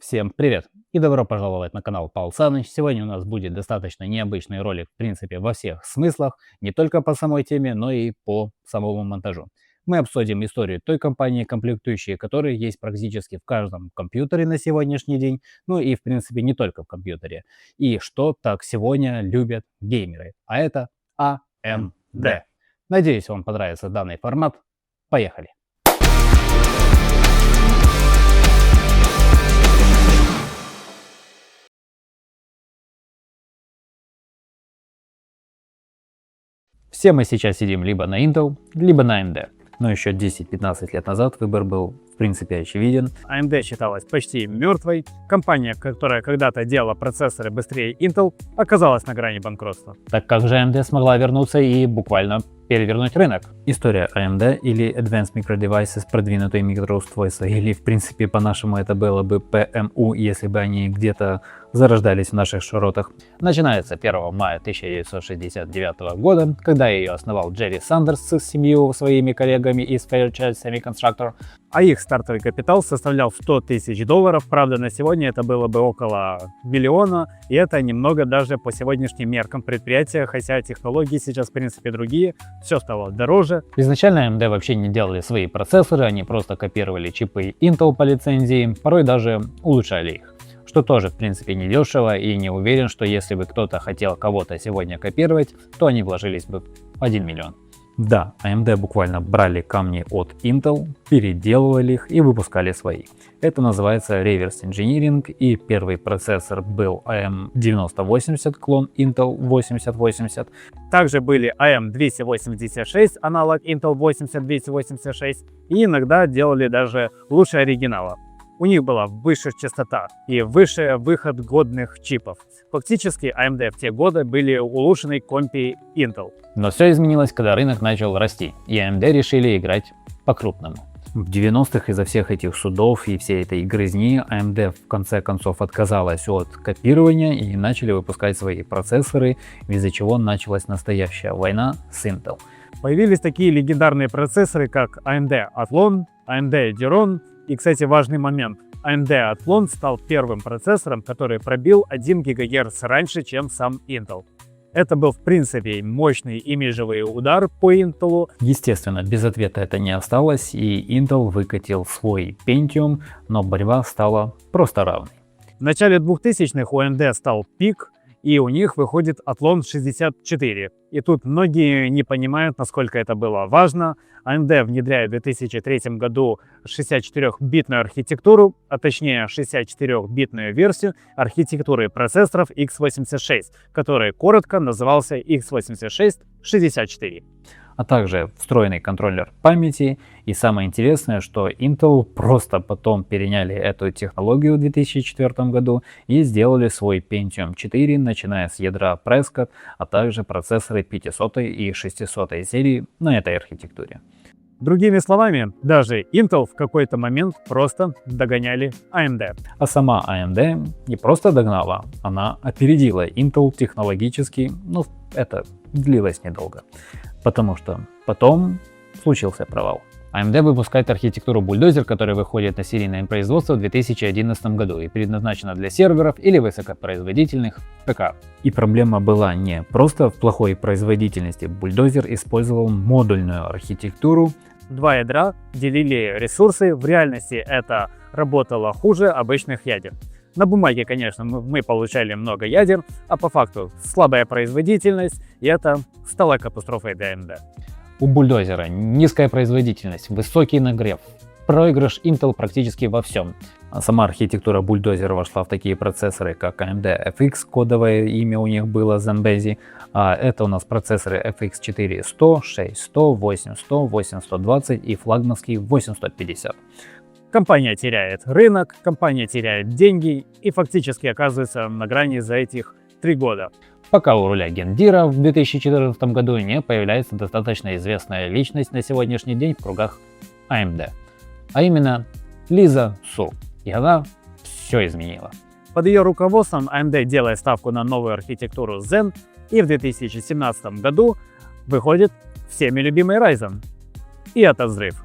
Всем привет и добро пожаловать на канал Павел Саныч. Сегодня у нас будет достаточно необычный ролик, в принципе, во всех смыслах, не только по самой теме, но и по самому монтажу. Мы обсудим историю той компании, комплектующие которые есть практически в каждом компьютере на сегодняшний день, ну и, в принципе, не только в компьютере. И что так сегодня любят геймеры, а это AMD. Надеюсь, вам понравится данный формат. Поехали! Все мы сейчас сидим либо на Intel, либо на AMD. Но еще 10-15 лет назад выбор был, в принципе, очевиден. AMD считалась почти мертвой. Компания, которая когда-то делала процессоры быстрее Intel, оказалась на грани банкротства. Так как же AMD смогла вернуться и буквально перевернуть рынок? История AMD или Advanced Micro Devices, продвинутые микроустройства, или в принципе по-нашему это было бы PMU, если бы они где-то зарождались в наших широтах, начинается 1 мая 1969 года, когда ее основал Джерри Сандерс с 7 своими коллегами из Fairchild Semiconductor. А их стартовый капитал составлял $100 тысяч. Правда, на сегодня это было бы около миллиона, и это немного даже по сегодняшним меркам предприятия, хотя технологии сейчас в принципе другие, все стало дороже. Изначально AMD вообще не делали свои процессоры, они просто копировали чипы Intel по лицензии, порой даже улучшали их. Что тоже, в принципе, не дешево, и не уверен, что если бы кто-то хотел кого-то сегодня копировать, то они вложились бы в 1 миллион. Да, AMD буквально брали камни от Intel, переделывали их и выпускали свои. Это называется реверс инжиниринг, и первый процессор был AM9080, клон Intel 8080. Также были AM286, аналог Intel 80286, и иногда делали даже лучше оригинала. У них была высшая частота и выше выход годных чипов. Фактически AMD в те годы были улучшенной компией Intel. Но все изменилось, когда рынок начал расти, и AMD решили играть по-крупному. В 90-х из-за всех этих судов и всей этой грызни AMD в конце концов отказалась от копирования и начали выпускать свои процессоры, из-за чего началась настоящая война с Intel. Появились такие легендарные процессоры, как AMD Athlon, AMD Aderon. И, кстати, важный момент. AMD Athlon стал первым процессором, который пробил 1 ГГц раньше, чем сам Intel. Это был, в принципе, мощный имиджевый удар по Intel. Естественно, без ответа это не осталось, и Intel выкатил свой Pentium, но борьба стала просто равной. В начале 2000-х у AMD стал пик, и у них выходит Athlon 64. И тут многие не понимают, насколько это было важно. AMD внедряет в 2003 году 64-битную архитектуру, а точнее 64-битную версию архитектуры процессоров x86, который коротко назывался x86-64. А также встроенный контроллер памяти. И самое интересное, что Intel просто потом переняли эту технологию в 2004 году и сделали свой Pentium 4, начиная с ядра Prescott, а также процессоры 500 и 600 серии на этой архитектуре. Другими словами, даже Intel в какой-то момент просто догоняли AMD. А сама AMD не просто догнала, она опередила Intel технологически, но это длилось недолго. Потому что потом случился провал. AMD выпускает архитектуру Bulldozer, которая выходит на серийное производство в 2011 году и предназначена для серверов или высокопроизводительных ПК. И проблема была не просто в плохой производительности. Bulldozer использовал модульную архитектуру. Два ядра делили ресурсы, в реальности это работало хуже обычных ядер. На бумаге, конечно, мы получали много ядер, а по факту слабая производительность, и это стало катастрофой для AMD. У Bulldozer низкая производительность, высокий нагрев, проигрыш Intel практически во всем. А сама архитектура Bulldozer вошла в такие процессоры, как AMD FX, кодовое имя у них было Zambezi, а это у нас процессоры FX4 100, 6100, 8100, 8120 и флагманский 8150. Компания теряет рынок, компания теряет деньги и фактически оказывается на грани за этих 3 года. Пока у руля Гендира в 2014 году не появляется достаточно известная личность на сегодняшний день в кругах AMD. А именно Лиза Су. И она все изменила. Под ее руководством AMD делает ставку на новую архитектуру Zen, и в 2017 году выходит всеми любимый Ryzen. И это взрыв.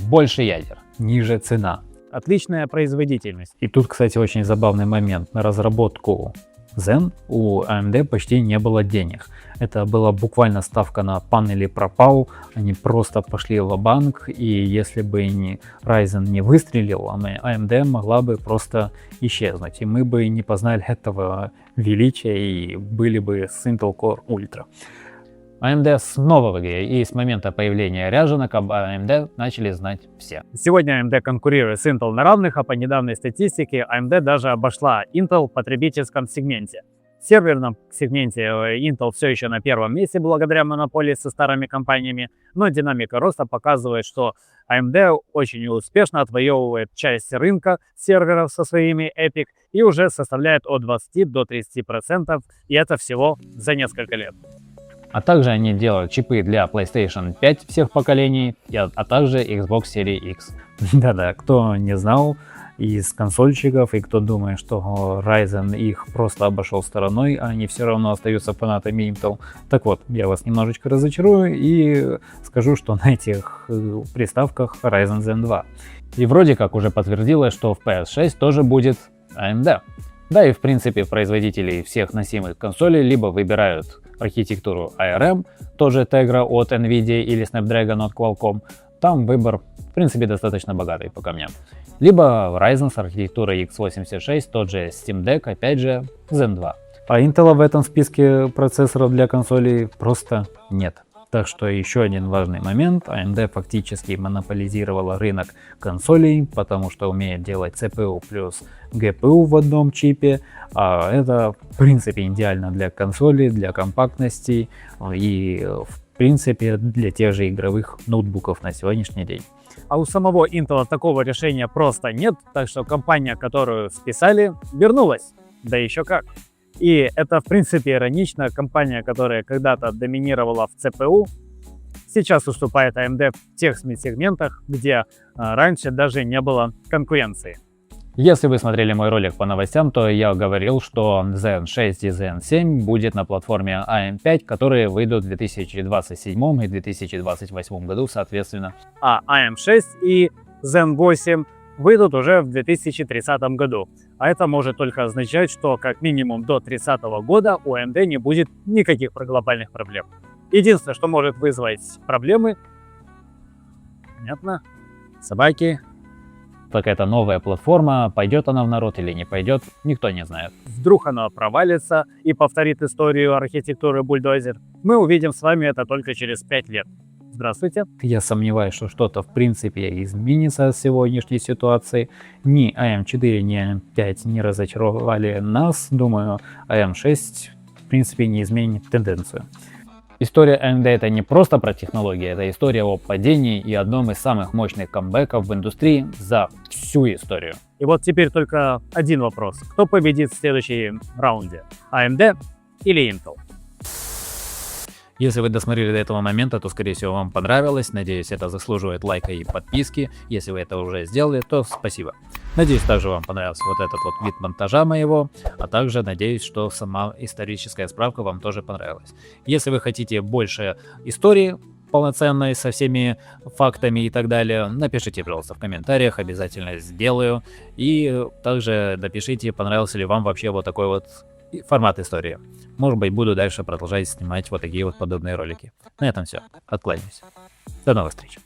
Больше ядер, ниже цена. отличная производительность. И тут, кстати, очень забавный момент. На разработку Zen у AMD почти не было денег. Это была буквально ставка на панели пропал. Они просто пошли ва-банк, и если бы не Ryzen не выстрелил, AMD могла бы просто исчезнуть. И мы бы не познали этого величия и были бы с Intel Core Ultra. AMD снова в игре, и с момента появления ряженок об AMD начали знать все. Сегодня AMD конкурирует с Intel на равных, а по недавней статистике AMD даже обошла Intel в потребительском сегменте. В серверном сегменте Intel все еще на первом месте благодаря монополии со старыми компаниями, но динамика роста показывает, что AMD очень успешно отвоевывает часть рынка серверов со своими EPYC и уже составляет от 20 до 30%, и это всего за несколько лет. А также они делают чипы для PlayStation 5 всех поколений, а также Xbox Series X. Да-да, кто не знал из консольщиков и кто думает, что Ryzen их просто обошел стороной, а они все равно остаются фанатами Intel. Так вот, я вас немножечко разочарую и скажу, что на этих приставках Ryzen Zen 2. И вроде как уже подтвердилось, что в PS6 тоже будет AMD. Да и в принципе производители всех носимых консолей либо выбирают архитектуру ARM, тоже Tegra от NVIDIA или Snapdragon от Qualcomm. Там выбор в принципе достаточно богатый по камням. Либо Ryzen с архитектурой x86, тот же Steam Deck, опять же Zen 2. А Intel в этом списке процессоров для консолей просто нет. Так что еще один важный момент. AMD фактически монополизировала рынок консолей, потому что умеет делать CPU плюс GPU в одном чипе. А это в принципе идеально для консолей, для компактности и в принципе для тех же игровых ноутбуков на сегодняшний день. А у самого Intel такого решения просто нет, так что компания, которую списали, вернулась. Да еще как. И это, в принципе, иронично. Компания, которая когда-то доминировала в CPU, сейчас уступает AMD в тех сегментах, где раньше даже не было конкуренции. Если вы смотрели мой ролик по новостям, то я говорил, что Zen 6 и Zen 7 будет на платформе AM5, которые выйдут в 2027 и 2028 году соответственно. А AM6 и Zen 8 выйдут уже в 2030 году. А это может только означать, что как минимум до 2030 года у AMD не будет никаких глобальных проблем. Единственное, что может вызвать проблемы, понятно, собаки. Так эта новая платформа, пойдет она в народ или не пойдет, никто не знает. Вдруг она провалится и повторит историю архитектуры бульдозер. Мы увидим с вами это только через 5 лет. Здравствуйте. Я сомневаюсь, что что-то в принципе изменится от сегодняшней ситуации. Ни AM4, ни AM5 не разочаровали нас. Думаю, AM6 в принципе не изменит тенденцию. История AMD это не просто про технологии, это история о падении и одном из самых мощных камбэков в индустрии за всю историю. И вот теперь только один вопрос. Кто победит в следующем раунде? AMD или Intel? Если вы досмотрели до этого момента, то скорее всего вам понравилось. Надеюсь, это заслуживает лайка и подписки. Если вы это уже сделали, то спасибо. Надеюсь, также вам понравился вот этот вот вид монтажа моего, а также надеюсь, что сама историческая справка вам тоже понравилась. Если вы хотите больше истории полноценной со всеми фактами и так далее, напишите, пожалуйста, в комментариях, обязательно сделаю. И также напишите, понравился ли вам вообще вот такой вот формат истории. Может быть, буду дальше продолжать снимать вот такие вот подобные ролики. На этом все. Откланяюсь. До новых встреч.